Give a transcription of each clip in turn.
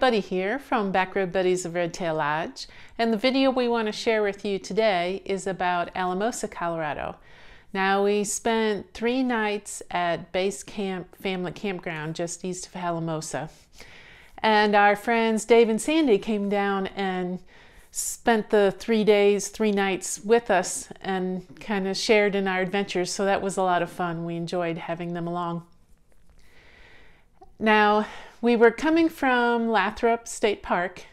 Buddy here from Backroad Buddies of Redtail Lodge, and the video we want to share with you today is about Alamosa, Colorado. Now, we spent 3 nights at Base Camp Family Campground just east of Alamosa, and our friends Dave and Sandy came down and spent the 3 days, 3 nights with us and kind of shared in our adventures, so that was a lot of fun. We enjoyed having them along. Now, we were coming from Lathrop State Park,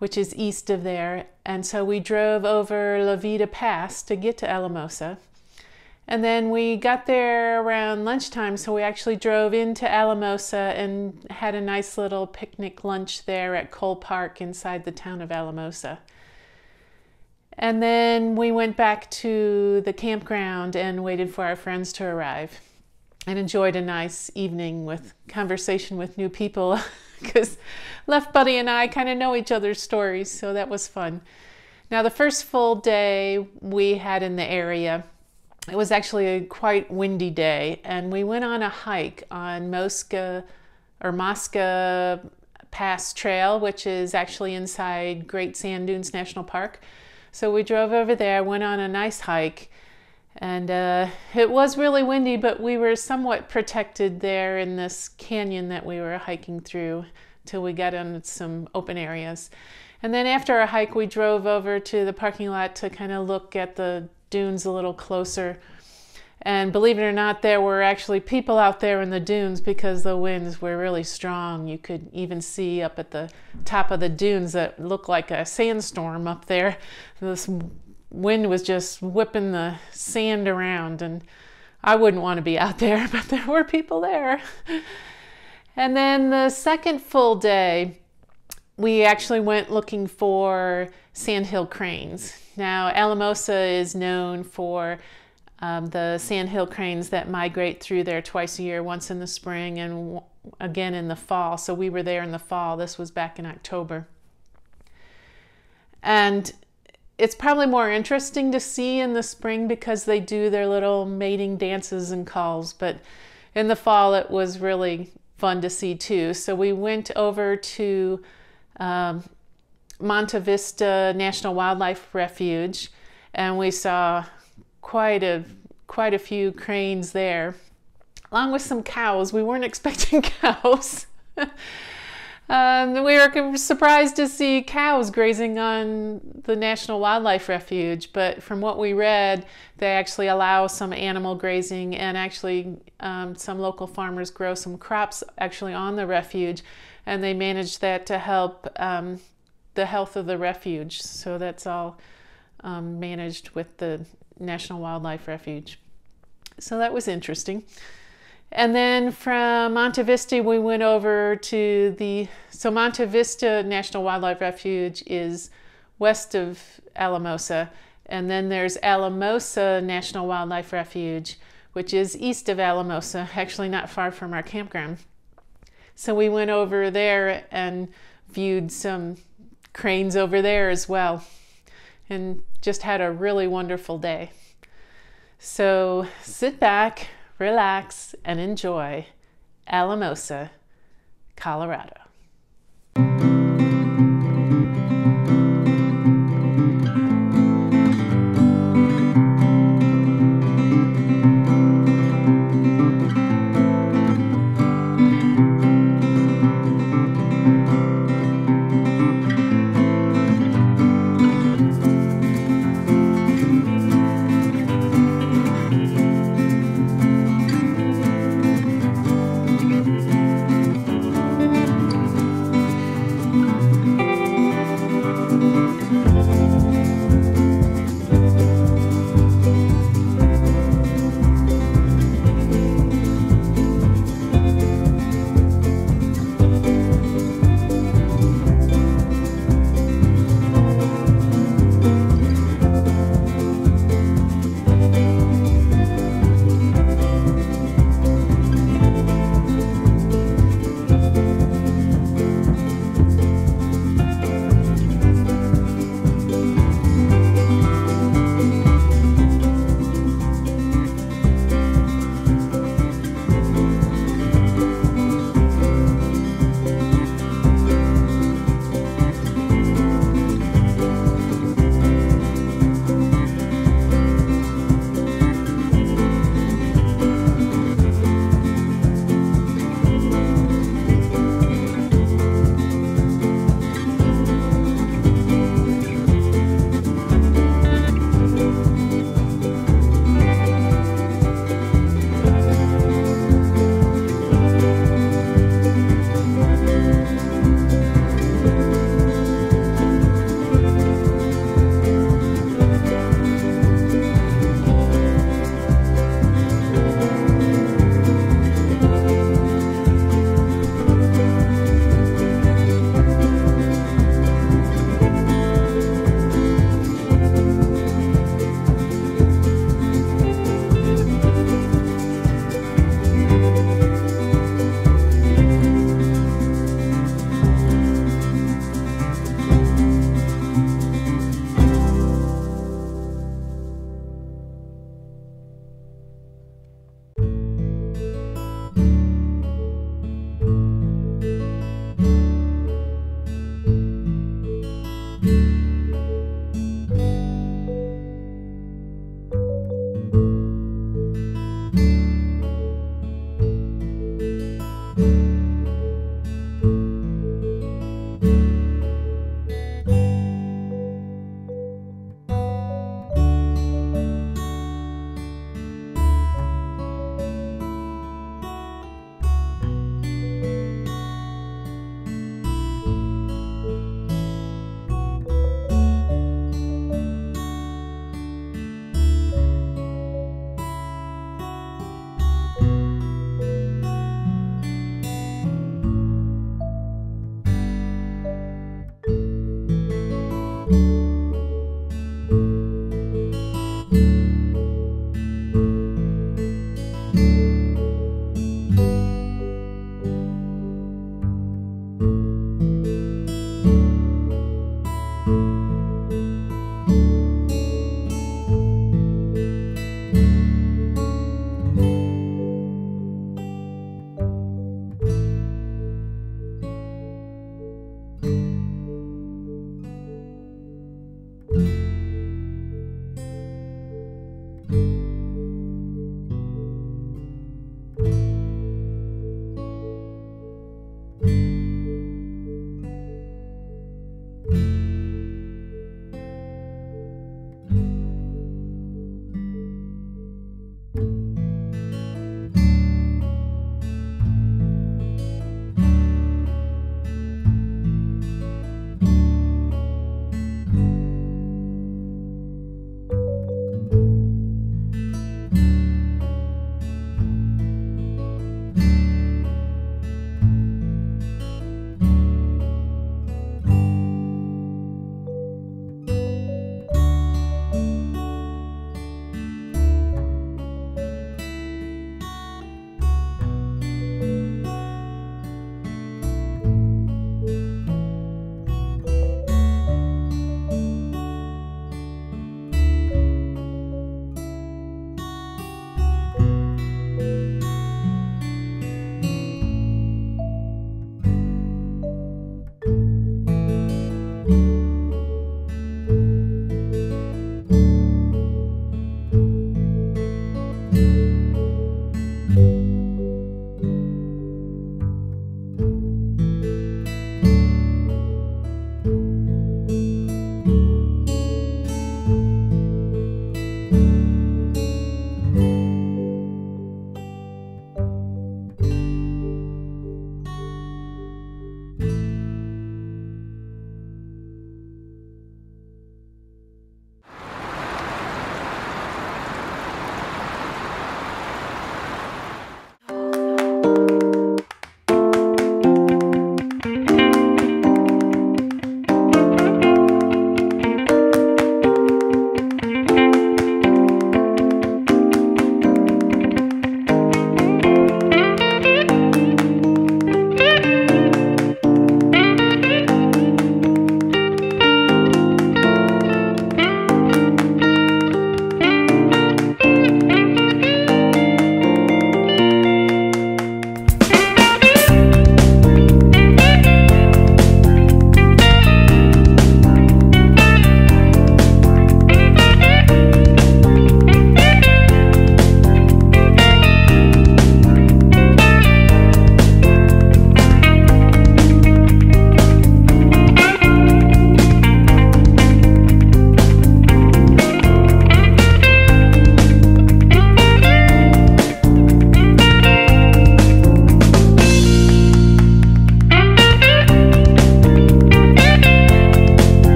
which is east of there, and so we drove over Veta Pass to get to Alamosa. And then we got there around lunchtime, so we actually drove into Alamosa and had a nice little picnic lunch there at Cole Park inside the town of Alamosa. And then we went back to the campground and waited for our friends to arrive, and enjoyed a nice evening with conversation with new people because Left Buddy and I kind of know each other's stories, so that was fun. Now, the first full day we had in the area, it was actually a quite windy day, and we went on a hike on Mosca Pass Trail, which is actually inside Great Sand Dunes National Park. So we drove over there, went on a nice hike, and it was really windy, but we were somewhat protected there in this canyon that we were hiking through till we got into some open areas. And then after our hike, we drove over to the parking lot to kind of look at the dunes a little closer. And believe it or not, there were actually people out there in the dunes because the winds were really strong. You could even see up at the top of the dunes that looked like a sandstorm up there. This wind was just whipping the sand around, and I wouldn't want to be out there, but there were people there. And then the second full day, we actually went looking for sandhill cranes. Now, Alamosa is known for the sandhill cranes that migrate through there twice a year, once in the spring and again in the fall. So we were there in the fall. This was back in October. And it's probably more interesting to see in the spring because they do their little mating dances and calls, but in the fall it was really fun to see too. So we went over to Monte Vista National Wildlife Refuge, and we saw quite a few cranes there, along with some cows. We weren't expecting cows. We were surprised to see cows grazing on the National Wildlife Refuge, but from what we read, they actually allow some animal grazing, and actually some local farmers grow some crops actually on the refuge, and they manage that to help the health of the refuge. So that's all managed with the National Wildlife Refuge. So that was interesting. And then from Monte Vista, we went over to so Monte Vista National Wildlife Refuge is west of Alamosa, and then there's Alamosa National Wildlife Refuge, which is east of Alamosa, actually not far from our campground. So we went over there and viewed some cranes over there as well, and just had a really wonderful day. So sit back, relax, and enjoy Alamosa, Colorado.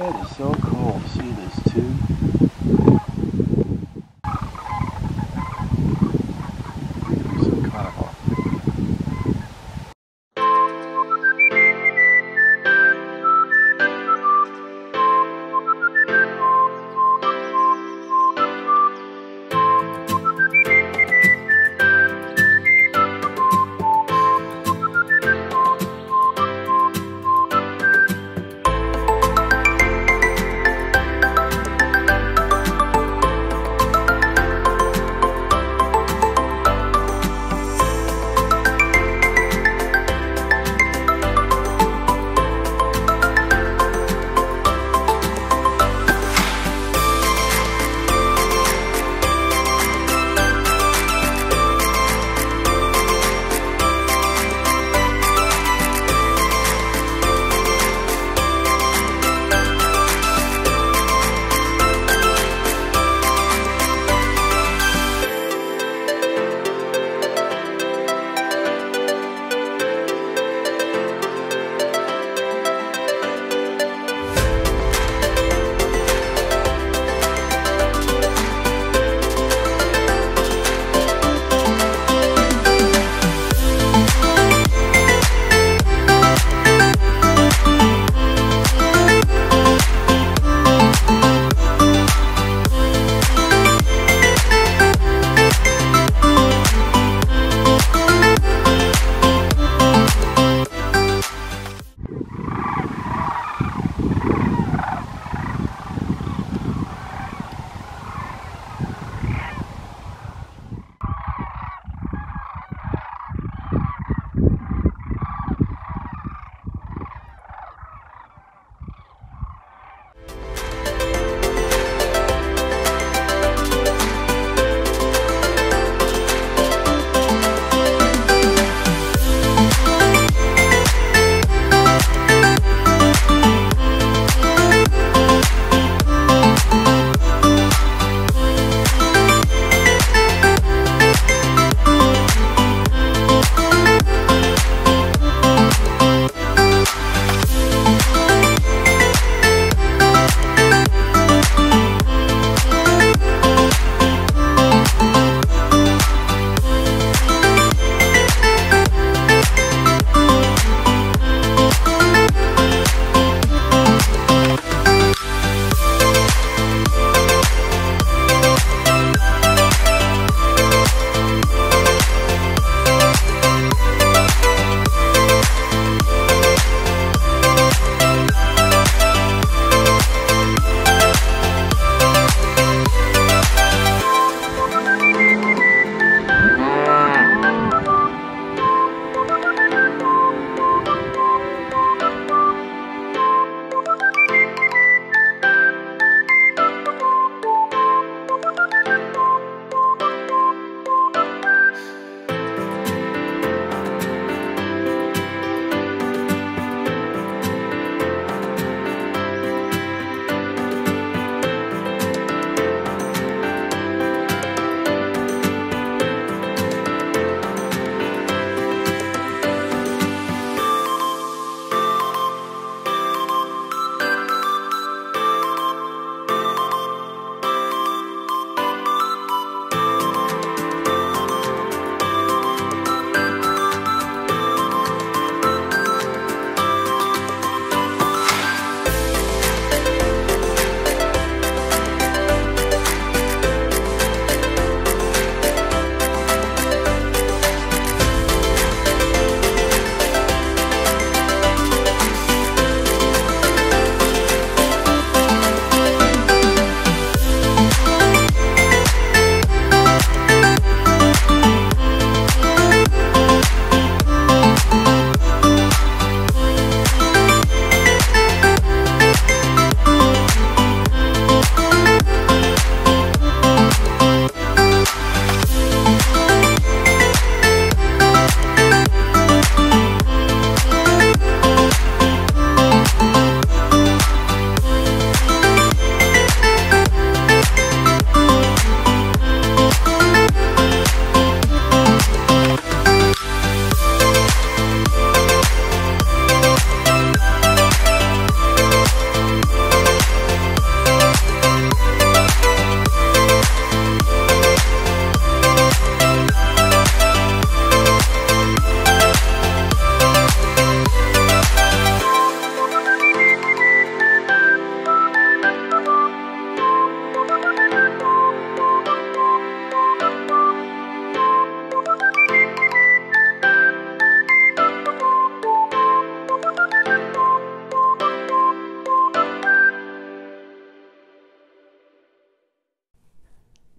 It is so cool to see this too. It's incredible.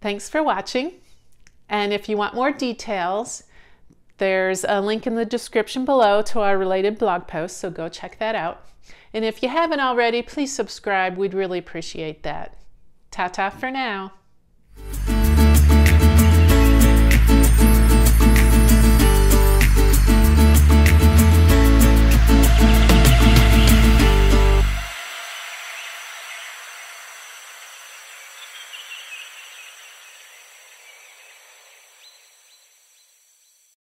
Thanks for watching. And if you want more details, there's a link in the description below to our related blog posts, so go check that out. And if you haven't already, please subscribe. We'd really appreciate that. Ta-ta for now.